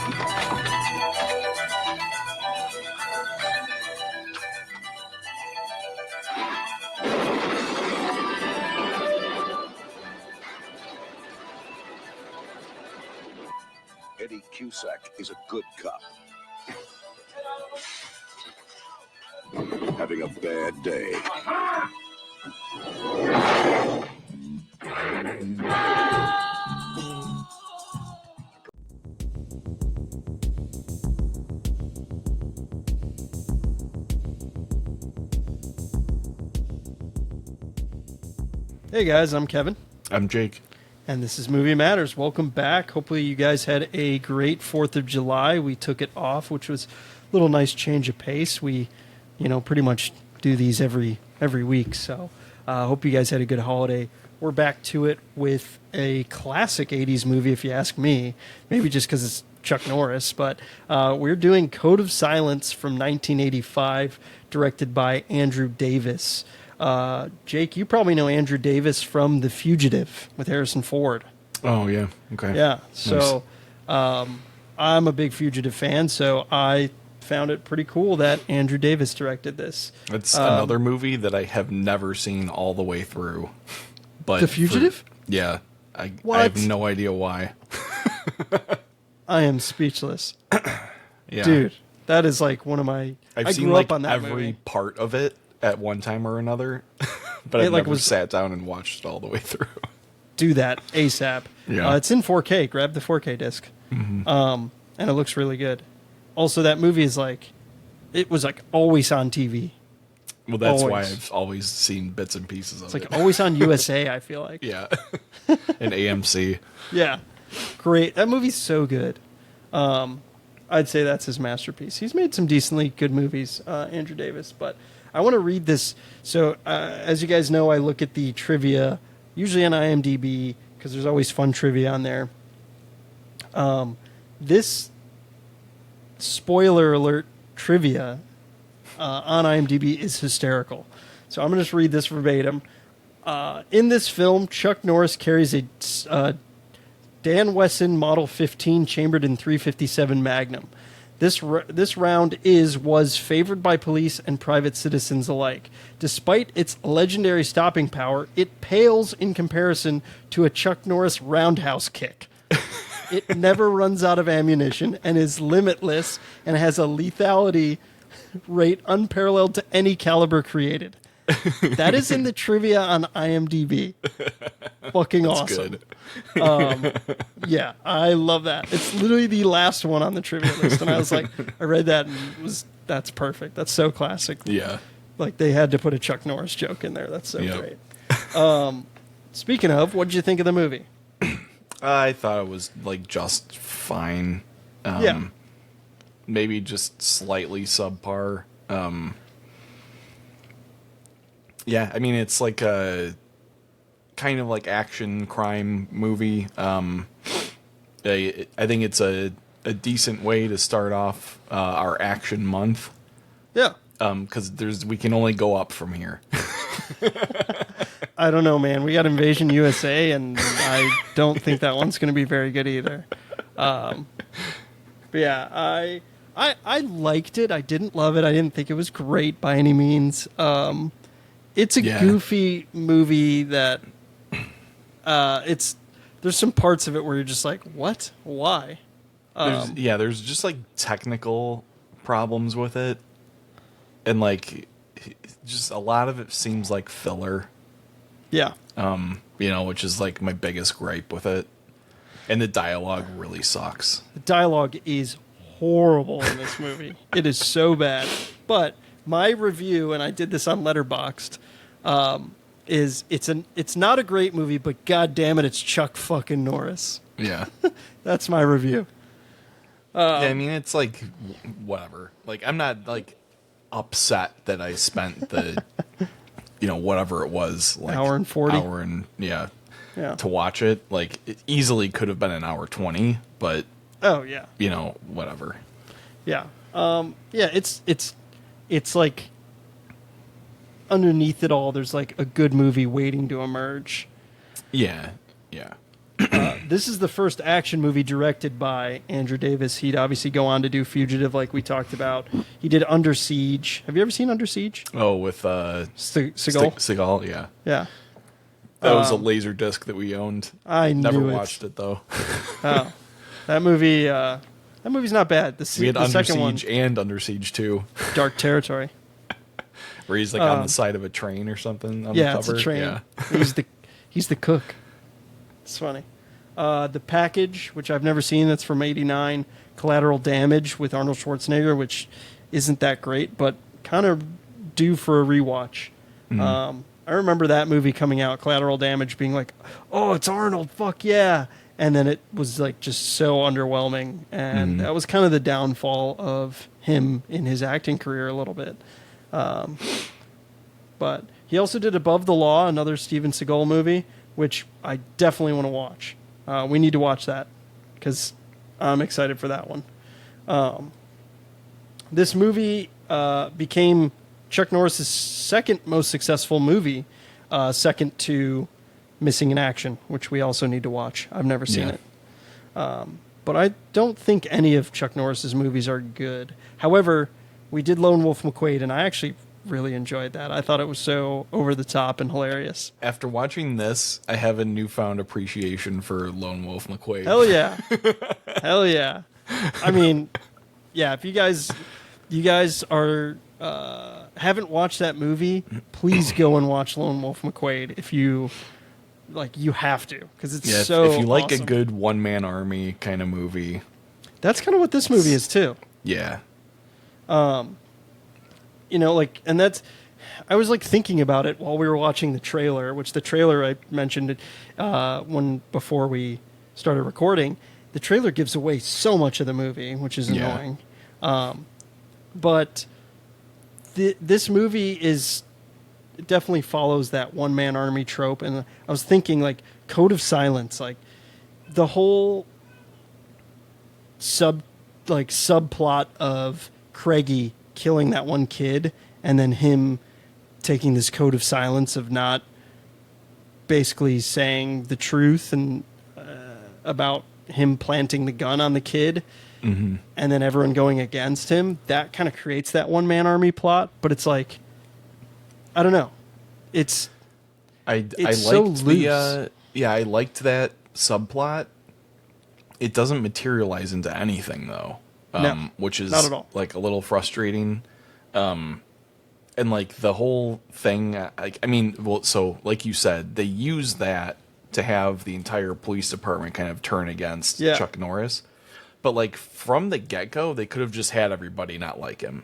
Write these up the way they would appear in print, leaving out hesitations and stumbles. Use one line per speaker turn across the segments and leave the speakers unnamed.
Eddie Cusack is a good cop. Having a bad day.
Hey guys, I'm Kevin.
I'm Jake.
And this is Movie Matters. Welcome back. Hopefully you guys had a great 4th of July. We took it off, which was a little nice change of pace. We, pretty much do these every week. So hope you guys had a good holiday. We're back to it with a classic 80s movie, if you ask me. Maybe just because it's Chuck Norris. But we're doing Code of Silence from 1985, directed by Andrew Davis. Jake, you probably know Andrew Davis from The Fugitive with Harrison Ford.
Oh, yeah. Okay.
Yeah. So I'm a big Fugitive fan, so I found it pretty cool that Andrew Davis directed this.
It's another movie that I have never seen all the way through. But
The Fugitive?
Yeah. I have no idea why.
I am speechless.
Yeah.
Dude, that is like one of my...
I've
I
seen
grew
like
up on that
every
movie.
part of it at one time or another, but I've never sat down and watched it all the way through.
Do that ASAP.
Yeah.
It's in 4K. Grab the 4K disc.
Mm-hmm.
And it looks really good. Also, that movie is it was like always on TV.
Well, that's
always.
why I've always seen bits and pieces of
it. It's like
it.
always on USA, I feel like.
Yeah. And AMC.
Yeah. Great. That movie's so good. I'd say that's his masterpiece. He's made some decently good movies, Andrew Davis, but I want to read this. So, as you guys know, I look at the trivia, usually on IMDb, because there's always fun trivia on there. This spoiler alert trivia on IMDb is hysterical. So I'm going to just read this verbatim. In this film, Chuck Norris carries a Dan Wesson Model 15 chambered in .357 Magnum. This round was favored by police and private citizens alike. Despite its legendary stopping power, it pales in comparison to a Chuck Norris roundhouse kick. It never runs out of ammunition and is limitless and has a lethality rate unparalleled to any caliber created. That is in the trivia on IMDb. Fucking
That's
awesome.
Good.
Yeah, I love that. It's literally the last one on the trivia list, and I was like, I read that and that's perfect. That's so classic.
Yeah.
Like they had to put a Chuck Norris joke in there. That's so
Yep.
great. Speaking of, what did you think of the movie?
I thought it was like just fine.
Yeah.
Maybe just slightly subpar. Yeah, I mean, it's like a kind of like action crime movie. I think it's a decent way to start off our action month.
Yeah.
Because we can only go up from here.
I don't know, man. We got Invasion USA, and I don't think that one's going to be very good either. But yeah, I liked it. I didn't love it. I didn't think it was great by any means. It's a goofy movie that there's some parts of it where you're just like, what? Why?
There's just like technical problems with it. And like just a lot of it seems like filler.
Yeah.
Which is like my biggest gripe with it. And the dialogue really sucks.
The dialogue is horrible in this movie. It is so bad. But my review, and I did this on Letterboxd, is it's not a great movie, but god damn it, it's Chuck fucking Norris.
Yeah.
That's my review.
I mean, it's like whatever. Like I'm not like upset that I spent the whatever it was, like
hour and 40
yeah to watch it. Like it easily could have been an hour 20, but
oh yeah,
whatever.
Yeah. It's like underneath it all there's like a good movie waiting to emerge.
Yeah.
this is the first action movie directed by Andrew Davis. He'd obviously go on to do Fugitive, like we talked about. He did Under Siege. Have you ever seen Under Siege?
Oh, with
Seagal?
Seagal, yeah.
Yeah.
That was a laser disc that we owned.
I
never
knew it.
watched it though.
Oh, that movie's not bad.
We had
the
Under
second
Siege
one,
and Under Siege 2,
Dark Territory.
where he's like on the side of a train or something on
Yeah,
the
it's
cover.
a train.
Yeah.
He's the cook. It's funny. The Package, which I've never seen, that's from '89. Collateral Damage with Arnold Schwarzenegger, which isn't that great, but kind of due for a rewatch. I remember that movie coming out, Collateral Damage, being like, "Oh, it's Arnold! Fuck yeah!" And then it was like just so underwhelming, and that was kind of the downfall of him in his acting career a little bit. But he also did Above the Law, another Steven Seagal movie, which I definitely want to watch. We need to watch that because I'm excited for that one. This movie became Chuck Norris's second most successful movie, second to Missing in Action, which we also need to watch. I've never seen it. But I don't think any of Chuck Norris's movies are good. However, we did Lone Wolf McQuade, and I actually really enjoyed that. I thought it was so over the top and hilarious.
After watching this, I have a newfound appreciation for Lone Wolf McQuade.
Hell yeah. Hell yeah. I mean, yeah, if you guys are haven't watched that movie, please go and watch Lone Wolf McQuade. If you you have to, because it's so
if you like
awesome.
a good one-man army kind of movie.
That's kind of what this movie is too.
Yeah.
And that's, I was thinking about it while we were watching the trailer, which the trailer I mentioned before we started recording. The trailer gives away so much of the movie, which is annoying. But this movie definitely follows that one-man army trope, and I was thinking Code of Silence, the whole subplot of Craigie killing that one kid, and then him taking this code of silence of not basically saying the truth and about him planting the gun on the kid, and then everyone going against him. That kind of creates that one-man army plot, but it's I don't know. It's so loose.
I liked that subplot. It doesn't materialize into anything though.
No,
which is
not at all.
a little frustrating. And the whole thing, so like you said, they use that to have the entire police department kind of turn against Chuck Norris. But from the get-go, they could have just had everybody not like him.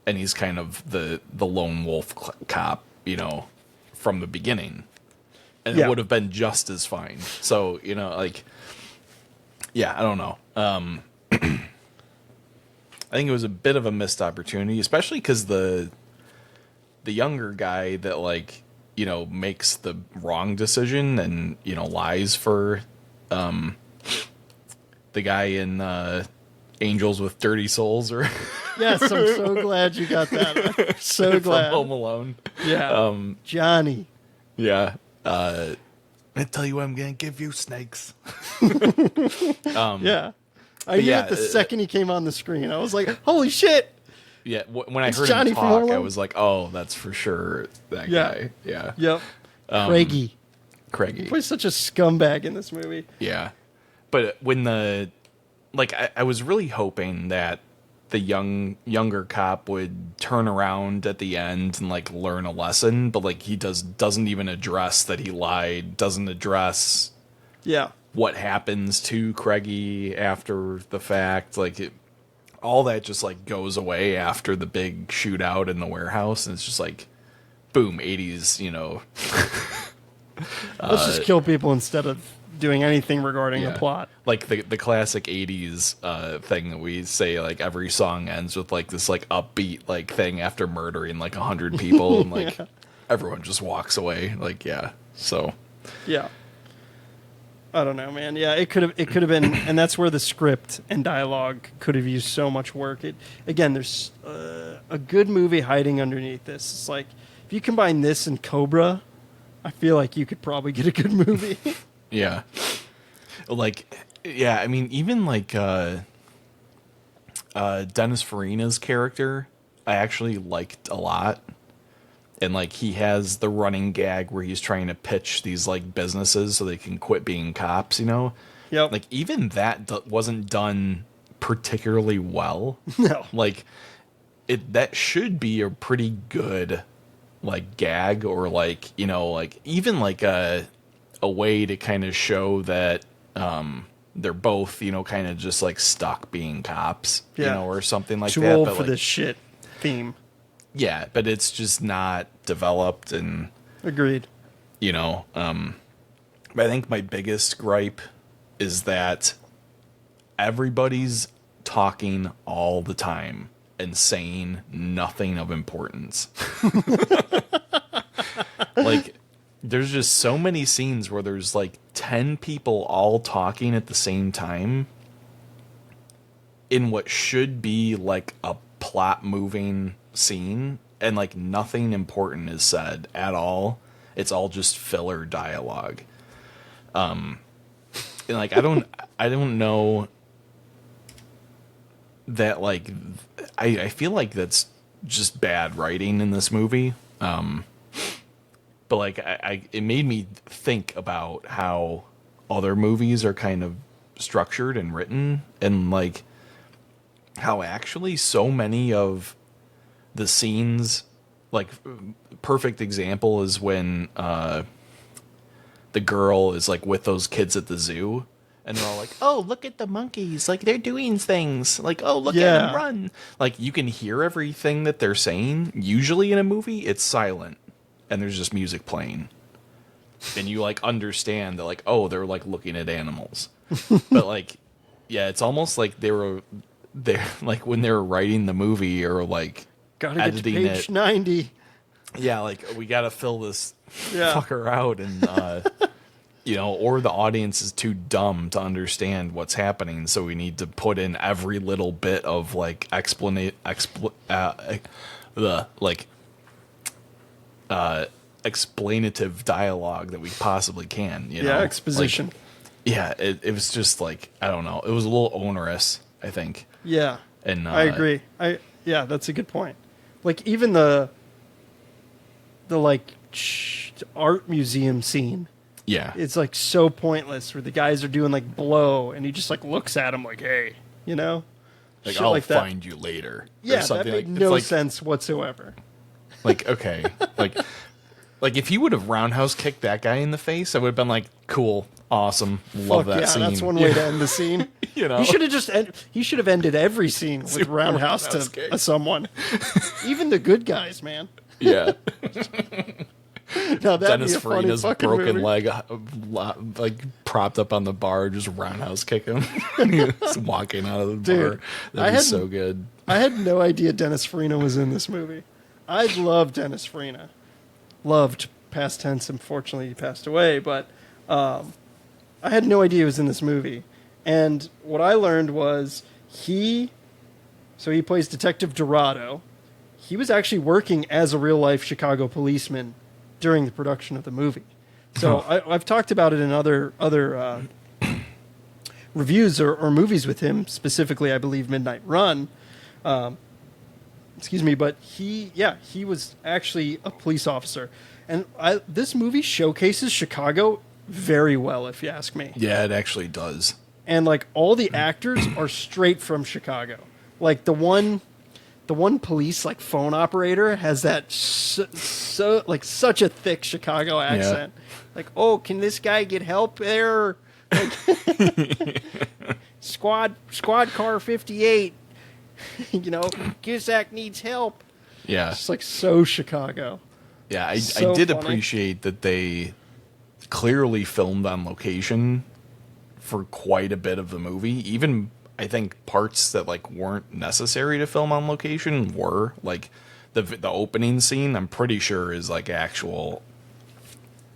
And he's kind of the lone wolf cop, from the beginning. And it would have been just as fine. So, I don't know. I think it was a bit of a missed opportunity, especially because the younger guy that makes the wrong decision and lies for the guy in Angels with Dirty Souls, or
yes, I'm so glad you got that. I'm so glad.
From Home Alone.
Yeah, Johnny.
Yeah. I tell you what, I'm gonna give you snakes.
Yeah. I knew it the second he came on the screen. I was like, holy shit.
Yeah, when I heard
Johnny
him
from Home
talk, I
Alone?
was like, oh, that's for sure that guy. Yeah.
Yep. Craigie.
Craigie.
He plays such a scumbag in this movie.
Yeah. But when I was really hoping that the younger cop would turn around at the end and learn a lesson, but he doesn't even address that he lied, doesn't address what happens to Craigie after the fact. All that just goes away after the big shootout in the warehouse, and it's just boom, 80s,
Let's just kill people instead of doing anything regarding the plot.
The classic 80s thing that we say, every song ends with this upbeat thing after murdering 100 people, and everyone just walks away. So
yeah. I don't know, man. Yeah, it could have been, and that's where the script and dialogue could have used so much work. There's a good movie hiding underneath this. It's if you combine this and Cobra, I feel like you could probably get a good movie.
yeah. Like, yeah, I mean, even like Dennis Farina's character, I actually liked a lot. And like he has the running gag where he's trying to pitch these like businesses so they can quit being cops, you know?
Yep.
Like even that wasn't done particularly well.
No.
Like that should be a pretty good like gag, or like, you know, like even like a way to kind of show that they're both, you know, kind of just like stuck being cops, you know, or something like
Too
that.
old
But
for
like,
this shit theme.
yeah, but it's just not developed, and
Agreed.
you know, but I think my biggest gripe is that everybody's talking all the time and saying nothing of importance. Like, there's just so many scenes where there's like 10 people all talking at the same time in what should be like a plot moving scene, and like nothing important is said at all. It's all just filler dialogue. And like I don't know that, like I feel like that's just bad writing in this movie. But like it made me think about how other movies are kind of structured and written, and like how actually so many of the scenes, like perfect example is when the girl is like with those kids at the zoo, and they're all like, oh, look at the monkeys, like they're doing things, like, oh, look at them run. Like you can hear everything that they're saying. Usually in a movie it's silent and there's just music playing, and you like understand that like, oh, they're like looking at animals. But like, yeah, it's almost like they're like when they were writing the movie, or like
Gotta get to
editing
page 90.
Yeah, like we gotta fill this
Yeah.
fucker out, and you know, or the audience is too dumb to understand what's happening, so we need to put in every little bit of like explanative dialogue that we possibly can. You know,
Exposition.
Like, yeah, it was just like, I don't know, it was a little onerous, I think.
Yeah,
And
I agree. Yeah, that's a good point. Like even the like art museum scene.
Yeah,
It's like so pointless, where the guys are doing like blow, and he just like looks at him like, "Hey," you know,
like
shit
I'll
like that.
find you later.
Yeah,
or something.
that made
Like,
no
it's
sense whatsoever.
like okay, like if he would have roundhouse kicked that guy in the face, I would have been like, cool, awesome, love
Fuck
that
yeah,
scene.
that's one way to end the scene.
You know,
He should have he should have ended every scene with roundhouse
roundhouse
to
kick.
Someone. Even the good guys, man.
Yeah.
Now that'd
Dennis
be a funny
Farina's
fucking
broken
movie.
leg, like propped up on the bar, just roundhouse kick him. He's walking out of the
Dude,
bar. That'd be so good.
I had no idea Dennis Farina was in this movie. I love Dennis Farina. Loved, past tense. Unfortunately, he passed away. But I had no idea he was in this movie. And what I learned was he plays Detective Dorado. He was actually working as a real-life Chicago policeman during the production of the movie. So I've talked about it in other reviews or movies with him, specifically, I believe, Midnight Run. Excuse me, but he was actually a police officer. And this movie showcases Chicago very well, if you ask me.
Yeah, it actually does.
And like all the actors are straight from Chicago. Like the one police like phone operator has that so like such a thick Chicago accent. Like, oh, can this guy get help there? Like, squad car 58. You know, Cusack needs help.
Yeah.
It's like so Chicago.
Yeah, I
So
did
funny.
appreciate that they clearly filmed on location for quite a bit of the movie. Even I think parts that like weren't necessary to film on location were, like the opening scene. I'm pretty sure is like actual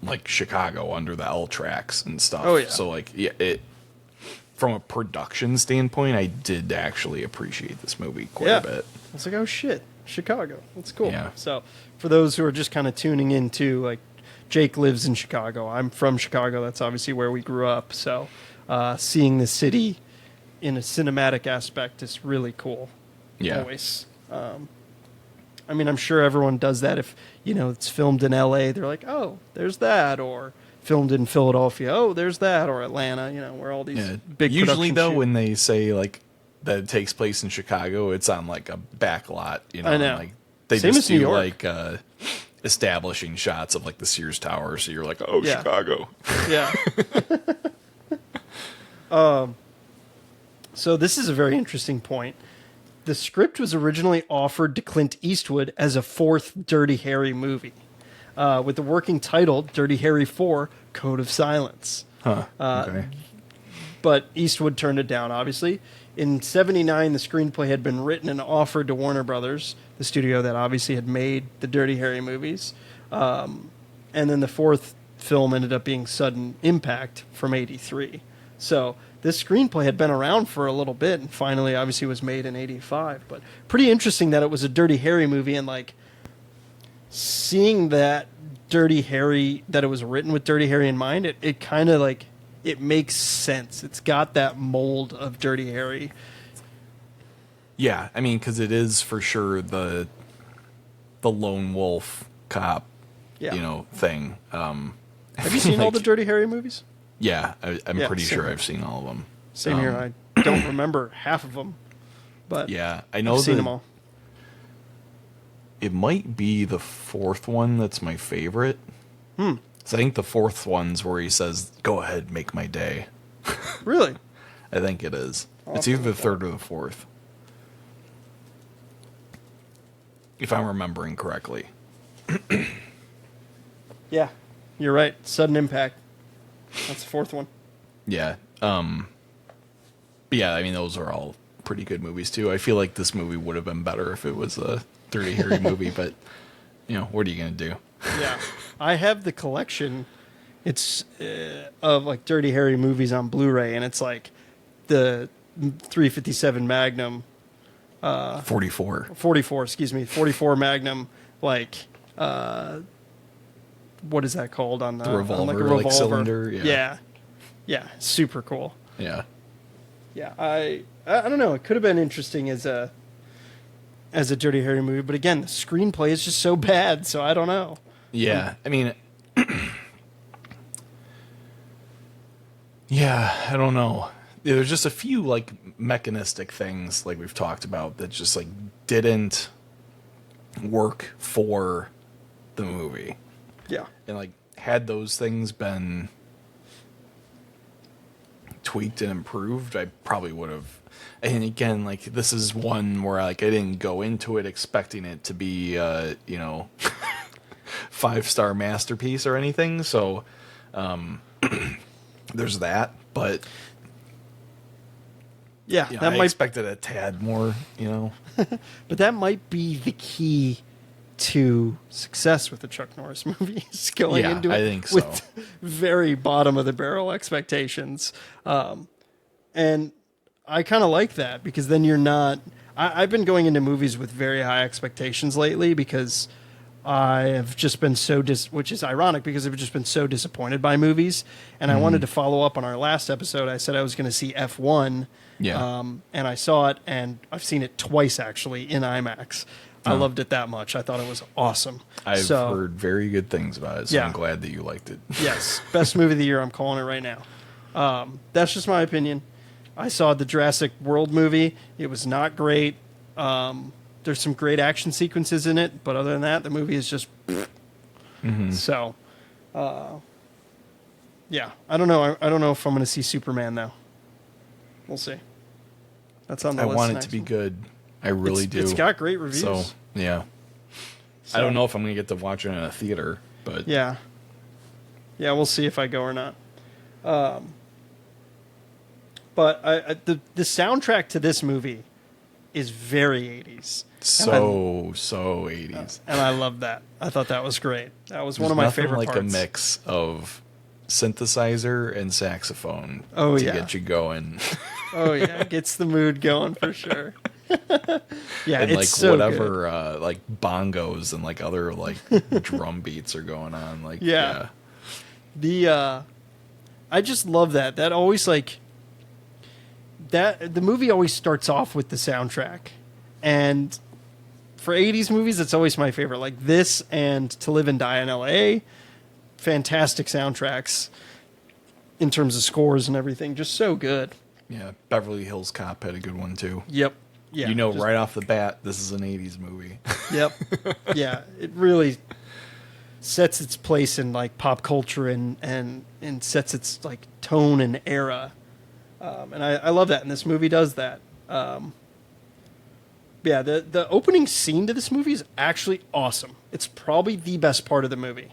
like Chicago under the L tracks and stuff.
Oh, yeah.
So like it from a production standpoint, I did actually appreciate this movie quite a bit.
It's like, oh shit, Chicago. That's cool.
Yeah.
So for those who are just kind of tuning into, like, Jake lives in Chicago. I'm from Chicago. That's obviously where we grew up. So seeing the city in a cinematic aspect is really cool.
Yeah.
Always. I mean, I'm sure everyone does that if, it's filmed in LA, they're like, oh, there's that, or filmed in Philadelphia, oh, there's that, or Atlanta, where all these big
Usually,
production
though,
shoot.
when they say, like, that it takes place in Chicago, it's on, like, a back lot,
I know.
and, like, they
Same
just
as New
do,
York.
like, establishing shots of, like, the Sears Tower, so you're like, oh,
Yeah.
Chicago.
Yeah. So this is a very interesting point. The script was originally offered to Clint Eastwood as a fourth Dirty Harry movie, with the working title Dirty Harry 4: Code of Silence.
Huh. Okay.
But Eastwood turned it down, obviously. In '79, the screenplay had been written and offered to Warner Brothers, the studio that obviously had made the Dirty Harry movies. And then the fourth film ended up being Sudden Impact from '83. So this screenplay had been around for a little bit and finally obviously was made in '85. But pretty interesting that it was a Dirty Harry movie, and like seeing that Dirty Harry, that it was written with Dirty Harry in mind, it kind of like, it makes sense. It's got that mold of Dirty Harry.
Yeah, I mean, because it is for sure the lone wolf cop,
Yeah.
thing.
Have you seen all the Dirty Harry movies?
Yeah, I'm
Yeah,
pretty
same
sure
here.
I've seen all of them.
Same here. I don't remember half of them, but
Yeah, I know
I've seen
that
them all.
it might be the fourth one that's my favorite. So I think the fourth one's where he says, "Go ahead, make my day."
Really?
I think it is.
I'll
It's
have
either
to
the third or the fourth, if I'm remembering correctly.
Yeah, you're right. Sudden Impact. That's the fourth one.
Yeah. But yeah, I mean, those are all pretty good movies too. I feel like this movie would have been better if it was a Dirty Harry movie, but what are you gonna do?
Yeah, I have the collection. It's of like Dirty Harry movies on Blu-ray, and it's like the 357 Magnum,
44.
44. Excuse me, 44 Magnum. Like, what is that called on the
The
on
revolver,
like a
like,
revolver
cylinder, yeah.
Yeah, super cool.
Yeah.
Yeah, I don't know. It could have been interesting as a Dirty Harry movie, but again, the screenplay is just so bad, so I don't know.
Yeah. I mean, yeah, I don't know. There's just a few like mechanistic things like we've talked about that just like didn't work for the movie.
Yeah.
And like had those things been tweaked and improved, I probably would have. And again, like this is one where like I didn't go into it expecting it to be 5-star masterpiece or anything. So there's that, but
Yeah,
that
that
I
might
expected a tad more,
but that might be the key to success with the Chuck Norris movies, going
Yeah,
into it
I think so.
with very bottom of the barrel expectations. And I kind of like that because then you're not. I've been going into movies with very high expectations lately because I have just been so which is ironic because I've just been so disappointed by movies. And I wanted to follow up on our last episode. I said I was going to see F1.
Yeah.
And I saw it, and I've seen it twice actually in IMAX. I loved it that much. I thought it was awesome.
I've heard very good things about it, so
Yeah.
I'm glad that you liked it.
Yes, best movie of the year. I'm calling it right now. That's just my opinion. I saw the Jurassic World movie. It was not great. There's some great action sequences in it, but other than that, the movie is just. So, yeah, I don't know. I don't know if I'm going to see Superman though. We'll see. That's on the
I
list.
want it
next
to be
one.
good. I really do.
It's got great reviews.
So, yeah. I don't know if I'm going to get to watch it in a theater, but
Yeah. Yeah, we'll see if I go or not. But the soundtrack to this movie is very 80s.
so 80s.
And I love that. I thought that was great. That was one
There's
of my
nothing
favorite
like
parts.
a mix of synthesizer and saxophone
Oh,
to
yeah.
get you going.
Oh, yeah. It gets the mood going for sure. Yeah,
And
it's
like
so
whatever like bongos and like other like drum beats are going on. Like
Yeah. good. I just love that. That always like that the movie always starts off with the soundtrack, and for 80s movies, it's always my favorite. Like this and To Live and Die in L.A., fantastic soundtracks in terms of scores and everything. Just so good.
Yeah, Beverly Hills Cop had a good one too.
Yep. Yeah.
You know, right off the bat, this is an 80s movie.
Yep. Yeah, it really sets its place in like pop culture and sets its like tone and era. And I love that, and this movie does that. Yeah, the opening scene to this movie is actually awesome. It's probably the best part of the movie,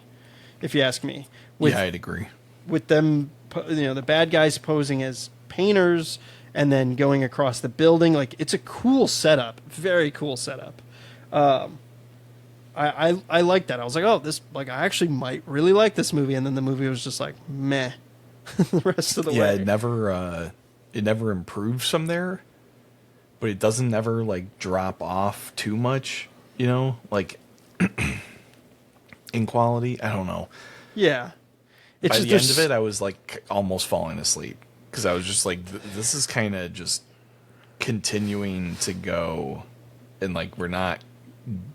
if you ask me.
Yeah, I'd agree.
With them, the bad guys posing as painters and then going across the building. Like, it's a cool setup. Very cool setup. I like that. I was like, oh, this, like, I actually might really like this movie. And then the movie was just like, meh, the rest of the way.
Yeah, it never improves from there, but it doesn't ever like drop off too much, you know, like in quality. I don't know.
Yeah. It's
By
just,
the end of it, I was like almost falling asleep because I was just like, this is kind of just continuing to go, and like we're not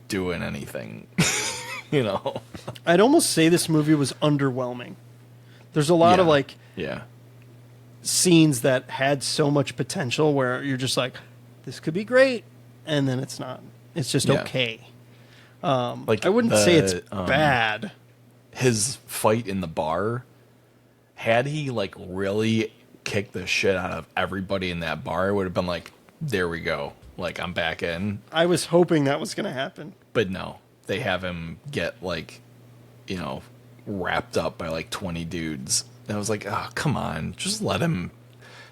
doing anything, you know.
I'd almost say this movie was underwhelming. There's a lot of like scenes that had so much potential where you're just like, this could be great, and then it's not. It's just okay. Like, I wouldn't say it's bad.
His fight in the bar, had he like really kicked the shit out of everybody in that bar, it would have been like, there we go, like I'm back in.
I was hoping that was going to happen,
but no, they have him get like, you know, wrapped up by like 20 dudes. And I was like, oh, come on, just let him.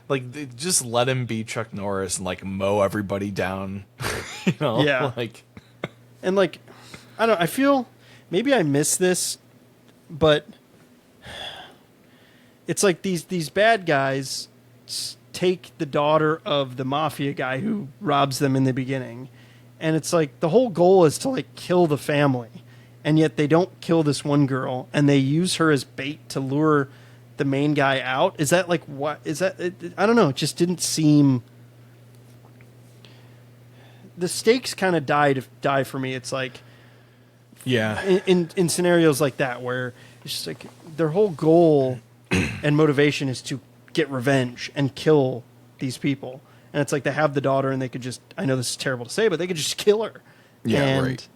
Like, just let him be Chuck Norris and, like, mow everybody down, you know?
Yeah.
Like,
and, like, I feel, maybe I missed this, but it's like these bad guys take the daughter of the mafia guy who robs them in the beginning, and it's like the whole goal is to, like, kill the family, and yet they don't kill this one girl, and they use her as bait to lure the main guy out. Is that like what is that? I don't know. It just didn't seem. The stakes kind of die for me. It's like,
yeah,
in scenarios like that where it's just like their whole goal and motivation is to get revenge and kill these people, and it's like they have the daughter and they could just. I know this is terrible to say, but they could just kill her.
Yeah,
and,
right.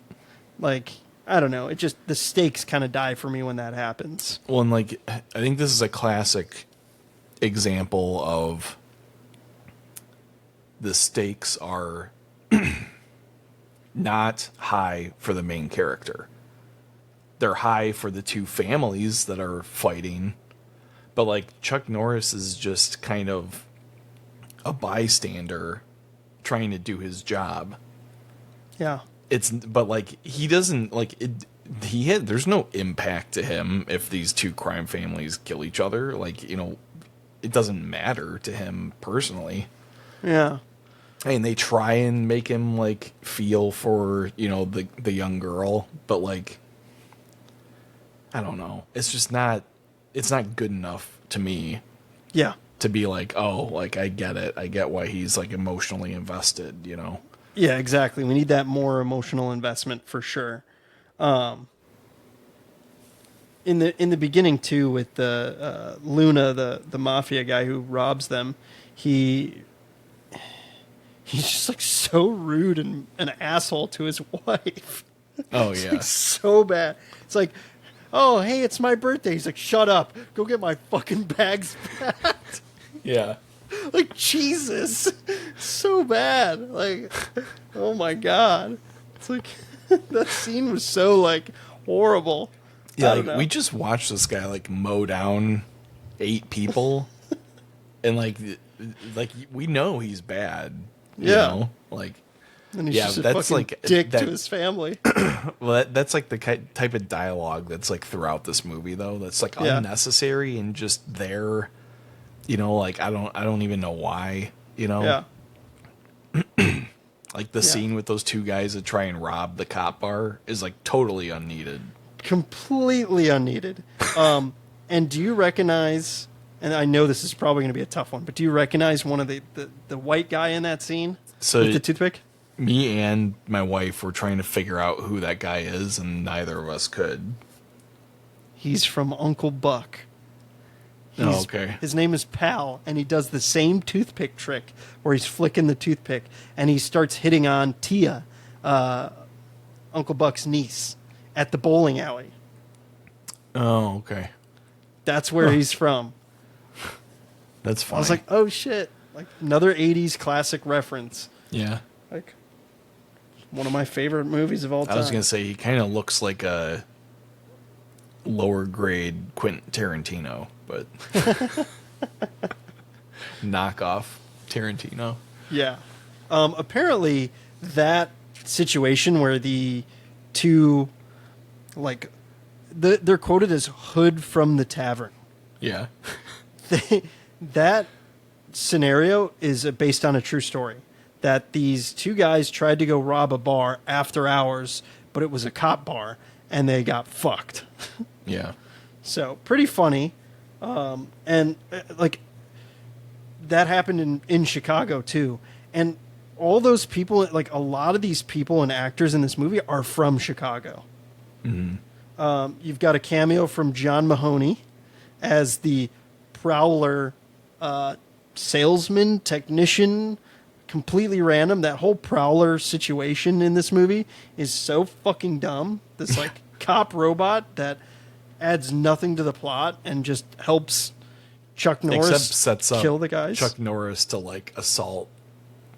Like, I don't know. It just, the stakes kind of die for me when that happens.
Well, and like, I think this is a classic example of the stakes are not high for the main character. They're high for the two families that are fighting, but like Chuck Norris is just kind of a bystander trying to do his job.
Yeah.
But like he doesn't like it. There's no impact to him if these two crime families kill each other. Like, you know, it doesn't matter to him personally.
Yeah.
And they try and make him like feel for, you know, the young girl, but like, I don't know. It's just not. It's not good enough to me.
Yeah.
To be like, oh, like I get it. I get why he's like emotionally invested. You know.
Yeah, exactly. We need that more emotional investment for sure. In the beginning too, with the Luna, the mafia guy who robs them, he's just like so rude and an asshole to his wife.
Oh yeah,
like, so bad. It's like, oh hey, it's my birthday. He's like, shut up, go get my fucking bags back.
Yeah.
Like, Jesus, so bad. Like, oh my God. It's like, that scene was so, like, horrible.
Yeah, like, we just watched this guy, like, mow down 8 people. And, like, we know he's bad. You know? Like,
and he's just a fucking
like
dick to his family.
Well, that's like the type of dialogue that's, like, throughout this movie, though. That's, like, unnecessary and just there. You know, like, I don't even know why, you know?
Yeah.
Like, the scene with those two guys that try and rob the cop bar is, like, totally unneeded.
Completely unneeded. And do you recognize and I know this is probably going to be a tough one, but do you recognize one of the white guy in that scene with the toothpick?
Me and my wife were trying to figure out who that guy is, and neither of us could.
He's from Uncle Buck.
Okay.
His name is Pal, and he does the same toothpick trick where he's flicking the toothpick, and he starts hitting on Tia, Uncle Buck's niece, at the bowling alley.
Oh, okay.
That's where he's from.
That's funny.
I was like, oh shit. Like another 80s classic reference.
yeah.
Like one of my favorite movies of all time.
I was going to say, he kind of looks like a lower grade Quentin Tarantino, but knockoff Tarantino.
Yeah. Apparently, that situation where the two, like, they're quoted as hood from the tavern.
Yeah.
That scenario is based on a true story. That these two guys tried to go rob a bar after hours, but it was a cop bar, and they got fucked.
Yeah.
So, pretty funny. And, like, that happened in Chicago, too. And all those people, like, a lot of these people and actors in this movie are from Chicago. Mm-hmm. You've got a cameo from John Mahoney as the Prowler salesman, technician, completely random. That whole Prowler situation in this movie is so fucking dumb. This, like, cop robot that adds nothing to the plot and just helps Chuck Norris
sets up
kill the guys.
Chuck Norris to, like, assault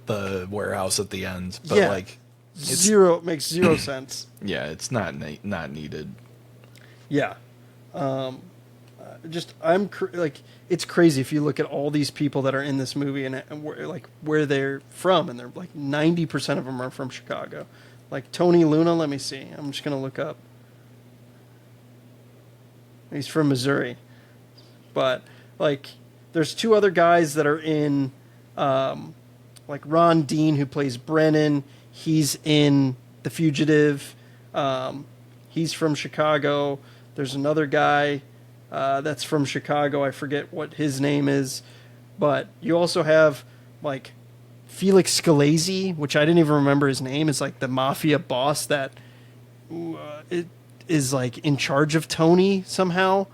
the warehouse at the end. But,
Yeah.
like,
makes zero sense.
yeah, it's not needed.
Yeah. Like, it's crazy if you look at all these people that are in this movie and where they're from, and they're like 90% of them are from Chicago. Like Tony Luna, let me see. I'm just going to look up. He's from Missouri. But, like, there's two other guys that are in, like Ron Dean, who plays Brennan. He's in The Fugitive. He's from Chicago. There's another guy that's from Chicago. I forget what his name is. But you also have, like, Felix Scalese, which I didn't even remember his name. It's like the mafia boss that is, like, in charge of Tony somehow.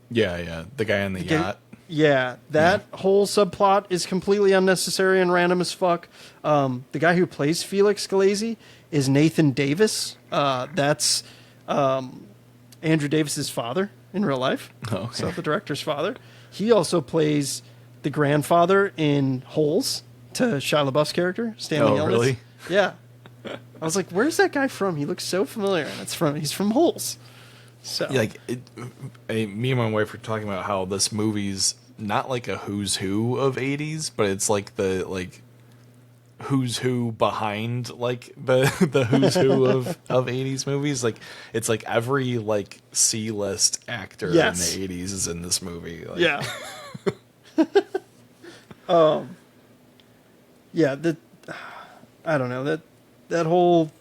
Yeah. The guy on the yacht.
Yeah, that whole subplot is completely unnecessary and random as fuck. The guy who plays Felix Scalese is Nathan Davis. That's Andrew Davis's father in real life.
Okay.
So the director's father. He also plays the grandfather in Holes to Shia LaBeouf's character, Stanley Ellis.
Really?
Yeah. I was like, where's that guy from? He looks so familiar. And he's from Holes. So
Like, me and my wife were talking about how this movie's not like a who's who of 80s, but it's like the, like, who's who behind, like, the who's who of 80s movies. Like, it's like every, like, C-list actor in the 80s is in this movie. Like.
Yeah. Yeah, I don't know, that whole,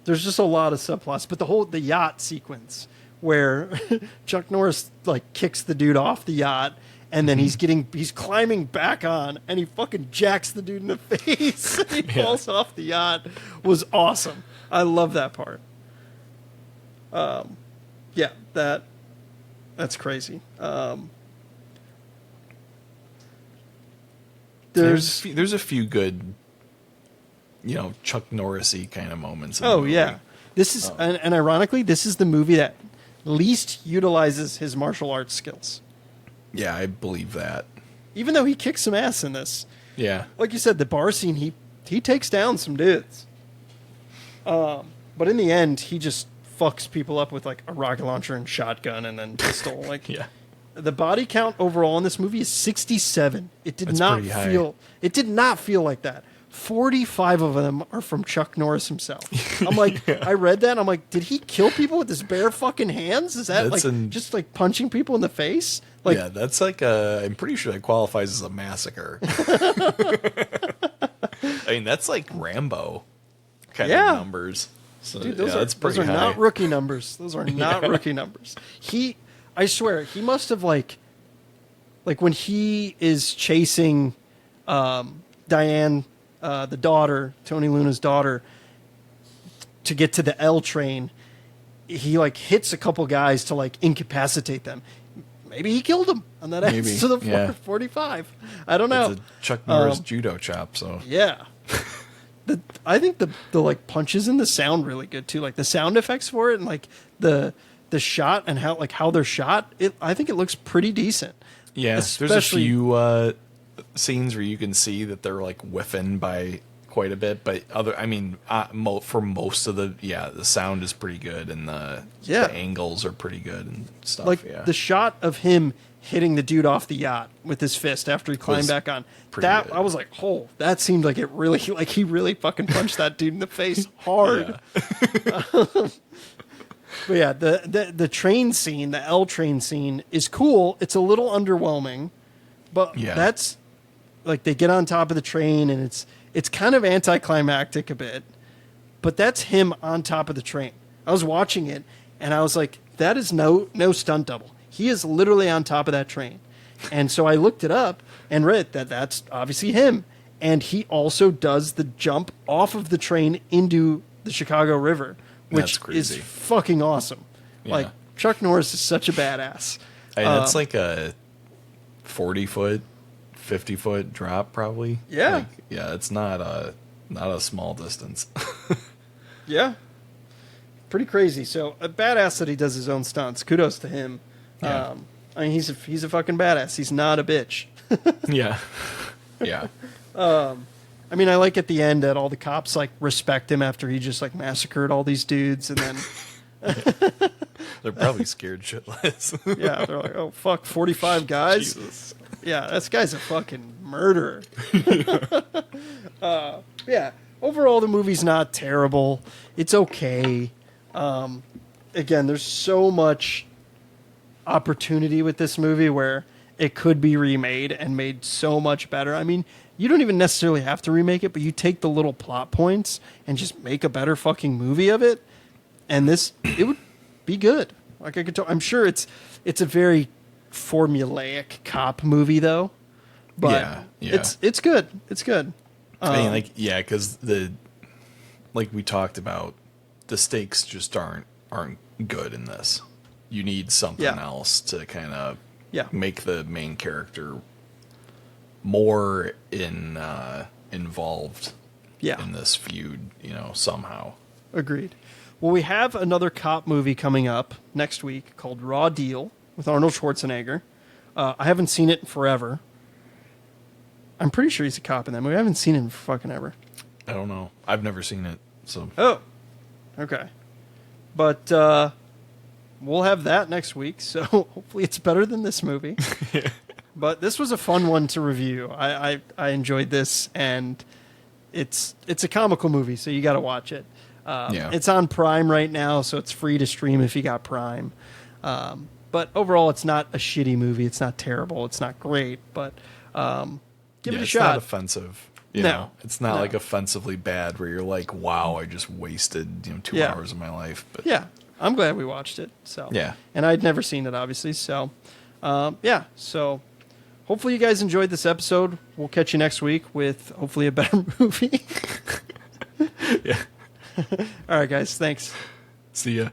there's just a lot of subplots, but the yacht sequence where Chuck Norris, like, kicks the dude off the yacht, and then he's climbing back on, and he fucking jacks the dude in the face, and he falls off the yacht, was awesome. I love that part. Yeah, that's crazy.
There's a few good, Chuck Norris-y kind of moments. In the movie.
Yeah. This is, and ironically, this is the movie that least utilizes his martial arts skills.
Yeah, I believe that.
Even though he kicks some ass in this.
Yeah.
Like you said, the bar scene, he takes down some dudes. But in the end, he just fucks people up with, like, a rocket launcher and shotgun and then pistol. Like,
Yeah.
The body count overall in this movie is 67. It did
That's
not
pretty high.
feel like that. 45 of them are from Chuck Norris himself. I'm like, I read that and I'm like, did he kill people with his bare fucking hands? Is that just like punching people in the face? Like,
yeah, that's like I'm pretty sure that qualifies as a massacre. I mean, that's like Rambo kind of numbers. So,
dude,
those
are not rookie numbers. Those are not rookie numbers. I swear, he must have, like, like when he is chasing Diane, the daughter, Tony Luna's daughter, to get to the L train, he like hits a couple guys to like incapacitate them. Maybe he killed him, and that adds to the 45. I don't know.
It's a Chuck Norris judo chop. So
yeah. I think the like punches and the sound really good too. Like the sound effects for it and like the shot and how they're shot. I think it looks pretty decent.
Yeah, there's a few scenes where you can see that they're like whiffing by quite a bit, but for most of the sound is pretty good and the angles are pretty good and stuff.
Like the shot of him hitting the dude off the yacht with his fist after he climbed back on. That good. I was like, oh, that seemed like it really like he really fucking punched that dude in the face hard. Yeah. But yeah, the train scene, the L train scene is cool. It's a little underwhelming, but that's like they get on top of the train and it's kind of anticlimactic a bit, but that's him on top of the train. I was watching it and I was like, that is no stunt double. He is literally on top of that train. And so I looked it up and read that that's obviously him. And he also does the jump off of the train into the Chicago River, which is fucking awesome. Yeah. Like, Chuck Norris is such a badass.
It's like a 40-foot, 50-foot drop, probably.
Yeah.
Like, yeah, it's not a small distance.
Yeah. Pretty crazy. So, a badass that he does his own stunts. Kudos to him. Yeah. I mean, he's a fucking badass. He's not a bitch.
Yeah. Yeah.
I mean, I like at the end that all the cops like respect him after he just like massacred all these dudes, and then
they're probably scared shitless.
Yeah, they're like, oh fuck, 45 guys.
Jesus.
Yeah, this guy's a fucking murderer. Yeah. Overall, the movie's not terrible. It's okay. Again, there's so much opportunity with this movie where it could be remade and made so much better. I mean, you don't even necessarily have to remake it, but you take the little plot points and just make a better fucking movie of it, and it would be good. Like I'm sure it's a very formulaic cop movie though, but it's good. It's good.
I mean, because like we talked about, the stakes just aren't good in this. You need something else to kind of make the main character more involved in this feud, somehow.
Agreed. Well, we have another cop movie coming up next week called Raw Deal with Arnold Schwarzenegger. I haven't seen it in forever. I'm pretty sure he's a cop in that movie. I haven't seen it in fucking ever.
I don't know. I've never seen it, so.
Oh, okay. But we'll have that next week, so hopefully it's better than this movie.
Yeah.
But this was a fun one to review. I enjoyed this, and it's a comical movie, so you got to watch it. It's on Prime right now, so it's free to stream if you got Prime. But overall, it's not a shitty movie. It's not terrible. It's not great, but give it a shot.
It's not offensive. No, it's not like offensively bad where you're like, wow, I just wasted 2 hours of my life. But
yeah, I'm glad we watched it. So and I'd never seen it, obviously. So so hopefully you guys enjoyed this episode. We'll catch you next week with hopefully a better movie.
Yeah.
All right, guys. Thanks.
See ya.